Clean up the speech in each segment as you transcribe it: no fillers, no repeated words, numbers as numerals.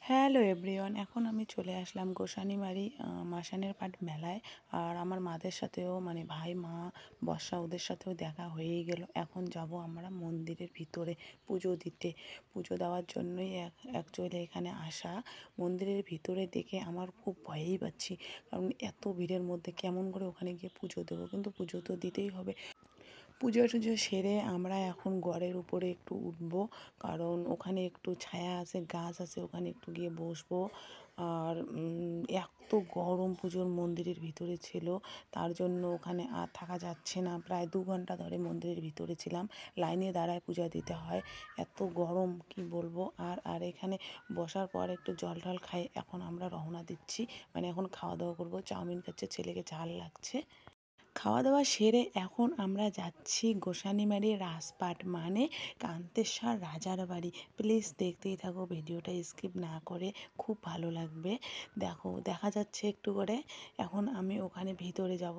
Hello everyone, এখন আমি চলে আসলাম গোসানিমারি মাসানের পাট মেলায়। আর আমার মাদের সাথেও মানে ভাই মা বর্ষা ওদের সাথেও দেখা হয়েই গেল। এখন যাব আমরা মন্দিরের ভিতরে পুজো দিতে। পুজো দেওয়ার জন্যই অ্যাকচুয়ালি এখানে আসা। মন্দিরের ভিতরে দেখে আমার খুব ভয়ই পাচ্ছি, কারণ এত ভিড়ের মধ্যে কেমন করে ওখানে গিয়ে পুজো দেবো, কিন্তু পুজো তো দিতেই হবে। পুজো টুজো সেরে আমরা এখন গড়ের উপরে একটু উঠবো, কারণ ওখানে একটু ছায়া আছে, গাছ আছে, ওখানে একটু গিয়ে বসবো। আর এত গরম পুজোর মন্দিরের ভিতরে ছিল, তার জন্য ওখানে আর থাকা যাচ্ছে না। প্রায় 2 ঘন্টা ধরে মন্দিরের ভিতরে ছিলাম, লাইনে দাঁড়ায় পূজা দিতে হয়, এত গরম কি বলবো। আর এখানে বসার পর একটু জল টল খাই, এখন আমরা রওনা দিচ্ছি, মানে এখন খাওয়া দাওয়া করবো। চাউমিন খাচ্ছে, ছেলেকে ঝাল লাগছে। খাওয়া দাওয়া সেরে এখন আমরা যাচ্ছি গোসানিমারি রাজপাট, মানে কান্তেশ্বর রাজার বাড়ি। প্লিজ দেখতেই থাকো, ভিডিওটা স্কিপ না করে, খুব ভালো লাগবে। দেখো, দেখা যাচ্ছে একটু করে। এখন আমি ওখানে ভিতরে যাব,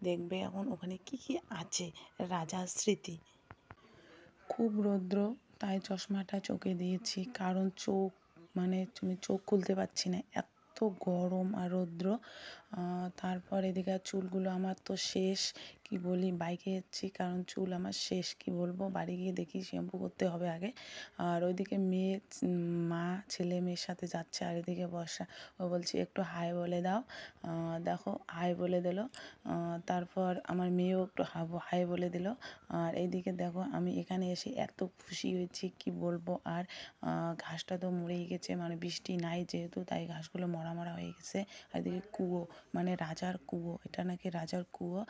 দেখবে এখন ওখানে কি কি আছে, রাজার স্মৃতি। খুব রৌদ্র, তাই চশমাটা চোখে দিয়েছি, কারণ চোখ মানে তুমি চোখ খুলতে পারছি না, এত গরম আর রৌদ্র। তারপর এদিকে চুলগুলো আমার তো শেষ, কি বলি, বাইকে যাচ্ছি কারণ চুল আমার শেষ, কি বলবো। বাড়ি গিয়ে দেখি শ্যাম্পু করতে হবে আগে। আর ওইদিকে মেয়ে, মা ছেলে মেয়ের সাথে যাচ্ছে, আর এদিকে বর্ষা, ও বলছি একটু হাই বলে দাও। দেখো হাই বলে দিল। তারপর আমার মেয়েও একটু হাই বলে দিল। আর এইদিকে দেখো, আমি এখানে এসে এত খুশি হয়েছি, কি বলবো। আর ঘাসটা তো মরেই গেছে, মানে বৃষ্টি নাই যেহেতু, তাই ঘাসগুলো মরা মরা হয়ে গেছে। আর এদিকে কুয়ো, মানে রাজার কুয়ো, এটা নাকি রাজার কুয়ো।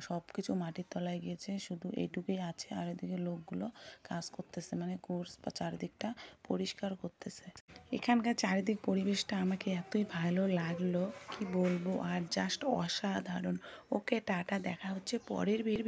সব কিছু মাটির তলায় গিয়েছে, শুধু এইটুকুই আছে। আর এদিকে লোকগুলো কাজ করতেছে, মানে কোর্স বা চারিদিকটা পরিষ্কার করতেছে। এখানকার চারিদিক পরিবেশটা আমাকে এতই ভালো লাগলো, কি বলবো। আর জাস্ট অসাধারণ। ওকে টাটা, দেখা হচ্ছে পরের ভিডিও।